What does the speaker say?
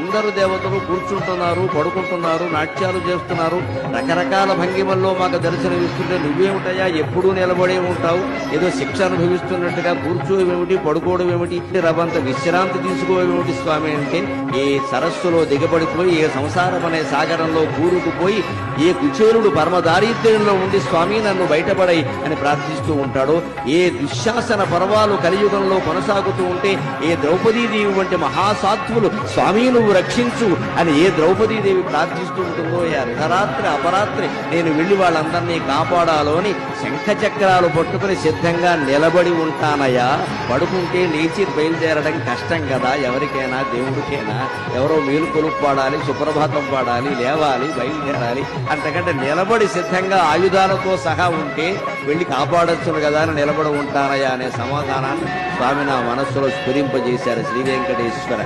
అందరూ దేవతలు కూర్చుంటున్నారు, పడుకుంటున్నారు, నాట్యాలు చేస్తున్నారు, రకరకాల భంగిమల్లో మాకు దర్శనమిస్తుంటే నువ్వేమిటయా ఎప్పుడూ నిలబడే ఉంటావు, ఏదో శిక్ష అనుభవిస్తున్నట్టుగా కూర్చోవేమిటి, పడుకోవడం ఏమిటి, రవంత విశ్రాంతి తీసుకోవేమిటి స్వామి అంటే, ఏ సరస్సులో దిగబడిపోయి ఏ సంసారం అనే సాగరంలో కూరుకుపోయి ఏ కుచేలుడు పరమ దారిద్ర్యంలో ఉండి స్వామి నన్ను బయటపడై అని ప్రార్థిస్తూ ఉంటాడో, ఏ దుశ్శాసన పర్వాలు కలియుగంలో కొనసాగుతూ ఉంటే ఏ ద్రౌపదీదేవి వంటి మహాసాత్వులు స్వామి నువ్వు రక్షించు అని ఏ ద్రౌపదీదేవి ప్రార్థిస్తూ ఉంటుందో, ఏ అర్ధరాత్రి అపరాత్రి నేను వెళ్లి వాళ్ళందరినీ కాపాడాలో అని శంఖ చక్రాలు పట్టుకుని సిద్ధంగా నిలబడి ఉంటానయ్యా. పడుకుంటే లేచి బయలుదేరడం కష్టం కదా, ఎవరికైనా దేవుడికైనా. ఎవరో మేలుకొలుపు పాడాలి, సుప్రభాతం పాడాలి, లేవాలి, బయలుదేరాలి. అంతకంటే నిలబడి సిద్ధంగా ఆయుధాలతో సహా ఉంటే వెళ్ళి కాపాడొచ్చును కదా అని నిలబడి ఉంటానయ్యా అనే సమాధానాన్ని స్వామి నా మనస్సులో స్ఫురింపజేశారు శ్రీ వెంకటేశ్వర.